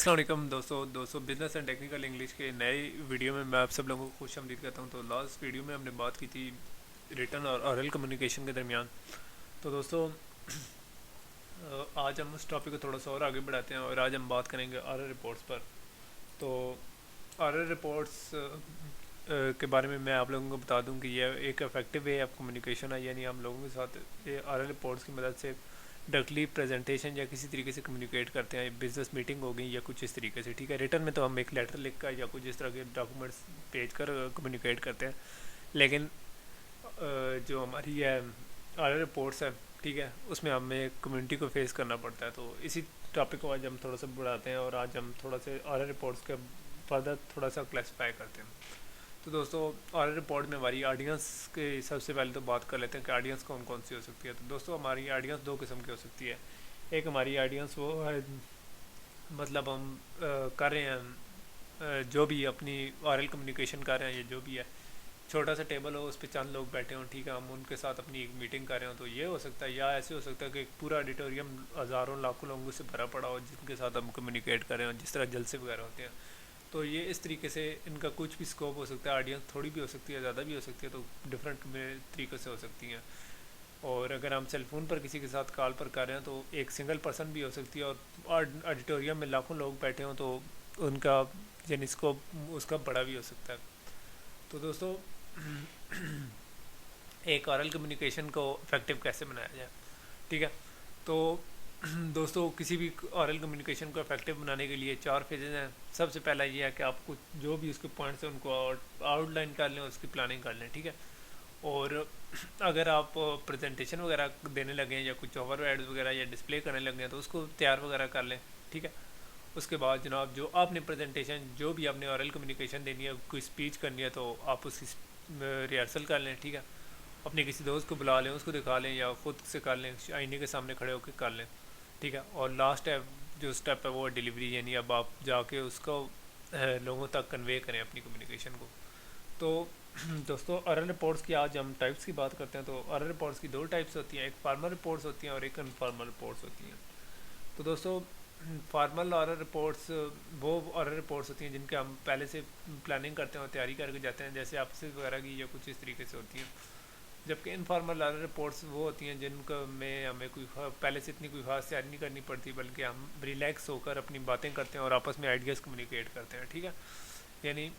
अस्सलाम वालेकुम दोस्तों बिजनेस एंड टेक्निकल इंग्लिश के नए वीडियो में मैं आप सब लोगों को खुश आमदीद करता हूं। तो लास्ट वीडियो में हमने बात की थी रिटर्न और ऑरल कम्युनिकेशन के दरमियान। तो दोस्तों आज हम उस टॉपिक को थोड़ा सा और आगे बढ़ाते हैं और आज हम बात करेंगे ऑरल रिपोर्ट्स पर। तो ऑरल रिपोर्ट्स के बारे में मैं आप लोगों को बता दूं कि यह एक इफेक्टिव वे ऑफ कम्युनिकेशन है, यानी हम लोगों के साथ ये ऑरल रिपोर्ट्स की मदद से डायरेक्टली प्रेजेंटेशन या किसी तरीके से कम्युनिकेट करते हैं। बिजनेस मीटिंग हो गई या कुछ इस तरीके से, ठीक है। रिटर्न में तो हम एक लेटर लिख कर या कुछ इस तरह के डॉक्यूमेंट्स भेज कर कम्युनिकेट करते हैं, लेकिन जो हमारी है ऑरल रिपोर्ट्स है, ठीक है, उसमें हमें कम्युनिटी को फेस करना पड़ता है। तो इसी टॉपिक को आज हम थोड़ा सा बढ़ाते हैं और आज हम थोड़ा सा ऑरल रिपोर्ट्स के फर्दर थोड़ा सा क्लासीफाई करते हैं। तो दोस्तों ऑरल रिपोर्ट में हमारी ऑडियंस के सबसे पहले तो बात कर लेते हैं कि ऑडियंस कौन कौन सी हो सकती है। तो दोस्तों हमारी ऑडियंस दो किस्म की हो सकती है। एक हमारी ऑडियंस वो है, मतलब हम कर रहे हैं जो भी अपनी ऑरल कम्युनिकेशन कर रहे हैं, ये जो भी है छोटा सा टेबल हो, उस पर चंद लोग बैठे हों, ठीक है, हम उनके साथ अपनी एक मीटिंग कर रहे हो, तो ये हो सकता है। या ऐसे हो सकता है कि एक पूरा ऑडिटोरियम हज़ारों लाखों लोगों से भरा पड़ा हो जिनके साथ हम कम्युनिकेट कर रहे हो, जिस तरह जलसे वगैरह होते हैं। तो ये इस तरीके से इनका कुछ भी स्कोप हो सकता है। ऑडियंस थोड़ी भी हो सकती है, ज़्यादा भी हो सकती है, तो डिफरेंट तरीक़े से हो सकती हैं। और अगर हम सेलफोन पर किसी के साथ कॉल पर कर रहे हैं तो एक सिंगल पर्सन भी हो सकती है, और ऑडिटोरियम में लाखों लोग बैठे हों तो उनका यानी स्कोप उसका बड़ा भी हो सकता है। तो दोस्तों एक ऑरल कम्युनिकेशन को इफेक्टिव कैसे बनाया जाए, ठीक है। तो दोस्तों किसी भी ऑरल कम्युनिकेशन को इफेक्टिव बनाने के लिए चार फेजेज हैं। सबसे पहला ये है कि आप कुछ जो भी उसके पॉइंट्स हैं उनको आउटलाइन कर लें, उसकी प्लानिंग कर लें, ठीक है। और अगर आप प्रेजेंटेशन वगैरह देने लगे हैं या कुछ ओवर एड्स वगैरह या डिस्प्ले करने लगे हैं तो उसको तैयार वगैरह कर लें, ठीक है। उसके बाद जनाब जो आपने प्रेजेंटेशन जो भी आपने ऑरल कम्युनिकेशन देनी है, कोई स्पीच करनी है, तो आप उसकी रिहर्सल कर लें, ठीक है। अपने किसी दोस्त को बुला लें, उसको दिखा लें या ख़ुद से कर लें, आईने के सामने खड़े होकर कर लें, ठीक है। और लास्ट है जो स्टेप है वो है डिलीवरी, यानी अब आप जाके उसको लोगों तक कन्वे करें अपनी कम्युनिकेशन को। तो दोस्तों ऑरल रिपोर्ट्स की आज हम टाइप्स की बात करते हैं। तो ऑरल रिपोर्ट्स की दो टाइप्स होती हैं, एक फार्मल रिपोर्ट्स होती हैं और एक इनफॉर्मल रिपोर्ट्स होती हैं। तो दोस्तों फार्मल ऑरल रिपोर्ट्स वो ऑरल रिपोर्ट्स होती हैं जिनके हम पहले से प्लानिंग करते हैं और तैयारी करके जाते हैं, जैसे ऑफिस वगैरह की या कुछ इस तरीके से होती हैं। जबकि इनफॉर्मल ऑरल रिपोर्ट्स वो होती हैं जिनका में हमें कोई पहले से इतनी कोई खास तैयारी नहीं करनी पड़ती, बल्कि हम रिलैक्स होकर अपनी बातें करते हैं और आपस में आइडियाज़ कम्युनिकेट करते हैं, ठीक है। यानी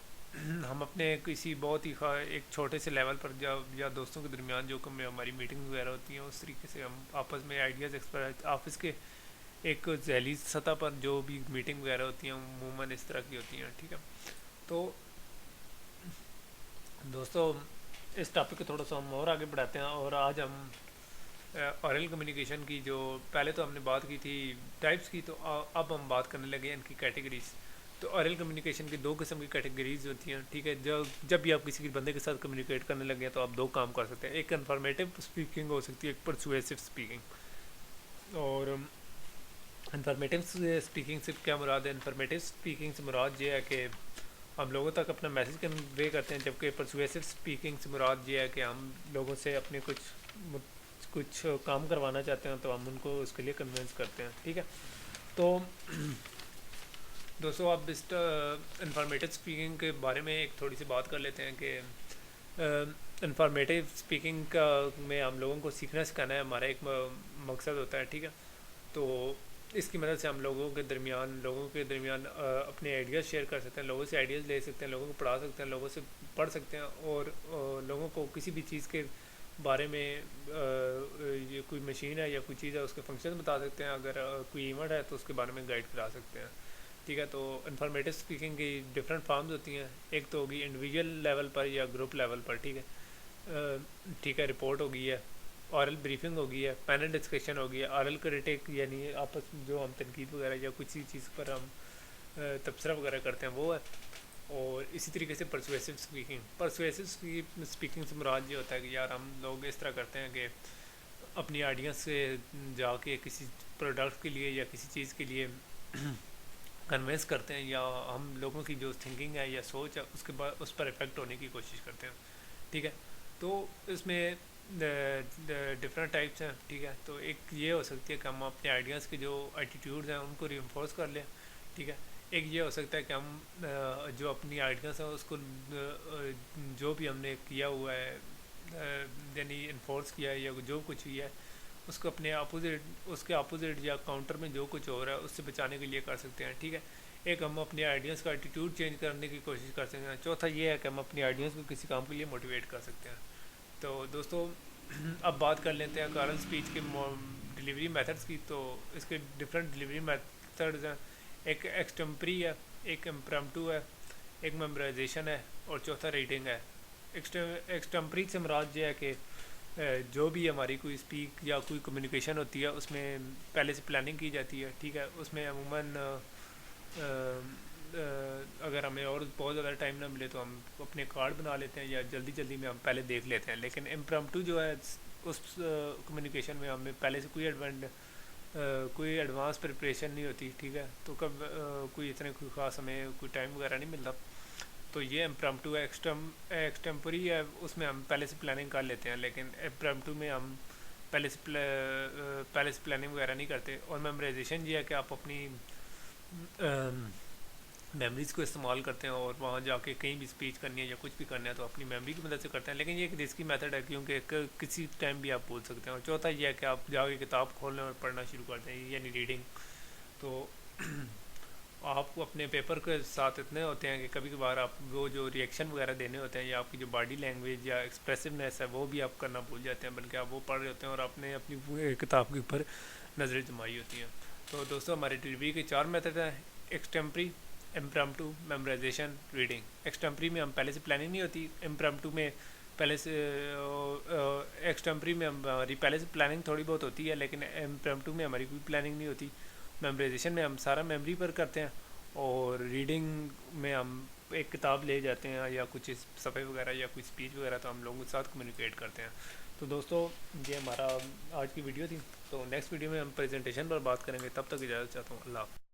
हम अपने किसी बहुत ही एक छोटे से लेवल पर या दोस्तों के दरमियान जो कि हमारी मीटिंग वगैरह होती हैं, उस तरीके से हम आपस में आइडियाज़ एक्सप्रेस ऑफिस के एक जैली सतह पर जो भी मीटिंग वगैरह होती हैं अमूमन इस तरह की होती हैं, ठीक है। तो दोस्तों इस टॉपिक को थोड़ा सा हम और आगे बढ़ाते हैं और आज हम ऑरल कम्युनिकेशन की जो पहले तो हमने बात की थी टाइप्स की, तो अब हम बात करने लगे इनकी कैटेगरीज। तो ऑरल कम्युनिकेशन की दो किस्म की कैटेगरीज होती हैं, ठीक है। जब भी आप किसी बंदे के साथ कम्युनिकेट करने लगे हैं तो आप दो काम कर सकते हैं। एक इन्फॉर्मेटिव स्पीकिंग हो सकती है, एक परसुएसिव स्पीकिंग। और इन्फॉर्मेटिव स्पीकिंग से क्या मुराद है? इन्फॉर्मेटिव स्पीकिंग से मुराद ये है कि हम लोगों तक अपना मैसेज कन्वे करते हैं, जबकि परसुएसिव स्पीकिंग से मुराद ये है कि हम लोगों से अपने कुछ काम करवाना चाहते हैं तो हम उनको उसके लिए कन्विंस करते हैं, ठीक है। तो दोस्तों अब इस इन्फॉर्मेटिव स्पीकिंग के बारे में एक थोड़ी सी बात कर लेते हैं कि इन्फॉर्मेटिव स्पीकिंग का में हम लोगों को सीखना सिखाना है, हमारा एक मकसद होता है, ठीक है। तो इसकी मदद से हम लोगों के दरमियान अपने आइडियाज़ शेयर कर सकते हैं, लोगों से आइडियाज़ ले सकते हैं, लोगों को पढ़ा सकते हैं, लोगों से पढ़ सकते हैं और लोगों को किसी भी चीज़ के बारे में ये कोई मशीन है या कोई चीज़ है उसके फंक्शन बता सकते हैं, अगर कोई इवेंट है तो उसके बारे में गाइड करा सकते हैं, ठीक है। तो इन्फॉर्मेटिव स्पीकिंग की डिफरेंट फॉर्म्स होती हैं। एक तो होगी इंडिविजुअल लेवल पर या ग्रुप लेवल पर, ठीक है, ठीक है। रिपोर्ट होगी है, ऑरल ब्रीफिंग होगी है, पैनल डिस्कशन होगी है, ऑरल क्रिटिक यानी आपस में जो हम तनकीद वगैरह या कुछ चीज़ पर हम तबसरा वगैरह करते हैं वो है। और इसी तरीके से परसुएसिव स्पीकिंग से मुराद ये होता है कि यार हम लोग इस तरह करते हैं कि अपनी ऑडियंस से जाके किसी प्रोडक्ट के लिए या किसी चीज़ के लिए कन्विंस करते हैं, या हम लोगों की जो थिंकिंग है या सोच है उसके बाद उस पर इफेक्ट होने की कोशिश करते हैं, ठीक है। तो इसमें डिफरेंट टाइप्स हैं, ठीक है। तो एक ये हो सकती है कि हम अपने आइडियाज़ के जो एटीट्यूड्स हैं उनको रिइंफोर्स कर लें, ठीक है। एक ये हो सकता है कि हम जो अपनी आइडियाज़ हैं उसको जो भी हमने किया हुआ है यानी इन्फोर्स किया है या जो कुछ भी है उसको अपने अपोजिट उसके अपोजिट या काउंटर में जो कुछ हो रहा है उससे बचाने के लिए कर सकते हैं। ठीक है, एक हम अपने आइडियाज़ का एटीट्यूड चेंज करने की कोशिश कर सकते हैं। चौथा ये है कि हम अपनी आइडियाज़ को किसी काम के लिए मोटिवेट कर सकते हैं। तो दोस्तों अब बात कर लेते हैं कार्ल स्पीच के डिलीवरी मेथड्स की। तो इसके डिफरेंट डिलीवरी मेथड्स हैं। एक एक्सटेम्परी है, एक इम्प्रम्प्टू है, एक मेमोराइजेशन है और चौथा रीडिंग है। एक्सटेम्परी से मुराद ये है कि जो भी हमारी कोई स्पीक या कोई कम्युनिकेशन होती है उसमें पहले से प्लानिंग की जाती है। ठीक है, उसमें अमूमन अगर हमें और बहुत ज़्यादा टाइम ना मिले तो हम अपने कार्ड बना लेते हैं या जल्दी जल्दी में हम पहले देख लेते हैं। लेकिन इम्प्रम्प्टू जो है उस कम्युनिकेशन में हमें पहले से कोई एडवांस प्रिपरेशन नहीं होती। ठीक है, तो कब कोई इतने कोई ख़ास हमें कोई टाइम वगैरह नहीं मिलता। तो ये इम्प्रम्प्टू है। एक्सटेम्परी है, उसमें हम पहले से प्लानिंग कर लेते हैं। लेकिन इम्प्रम्प्टू में हम पहले से प्लानिंग वगैरह नहीं करते। और मेमोराइजेशन ये है कि आप अपनी मेमोरीज़ को इस्तेमाल करते हैं और वहाँ जाके कहीं भी स्पीच करनी है या कुछ भी करना है तो अपनी मेमोरी की मदद से करते हैं। लेकिन ये एक रिस्की मेथड है क्योंकि किसी टाइम भी आप बोल सकते हैं। और चौथा ये है कि आप जाके किताब खोलना और पढ़ना शुरू करते हैं यानी रीडिंग। तो आपको अपने पेपर के साथ इतने होते हैं कि कभी कभार आप वो जो रिएक्शन वगैरह देने होते हैं या आपकी जो बॉडी लैंग्वेज या एक्सप्रेसिवनेस है वो भी आप करना भूल जाते हैं, बल्कि आप वो पढ़ रहे होते हैं और आपने अपनी पूरी किताब के ऊपर नज़रें जमाई होती हैं। तो दोस्तों हमारे डिलीवरी के 4 मेथड हैं: एक्सटेम्परी, इम्प्रम्प्टू, मेमोराइजेशन, रीडिंग। एक्सटेम्परी में हम पहले से प्लानिंग नहीं होती। इम्प्रम्प्टू में पहले से एक्सटेम्परी में हमारी पहले से प्लानिंग थोड़ी बहुत होती है लेकिन इम्प्रम्प्टू में हमारी कोई प्लानिंग नहीं होती। मेमोराइजेशन में हम सारा मेमोरी पर करते हैं और रीडिंग में हम एक किताब ले जाते हैं या कुछ सफ़े वगैरह या कुछ स्पीच वगैरह तो हम लोगों के साथ कम्युनिकेट करते हैं। तो दोस्तों ये हमारा आज की वीडियो थी। तो नेक्स्ट वीडियो में हम प्रेजेंटेशन पर बात करेंगे। तब तक इजाज़त चाहता हूँ। अल्लाह।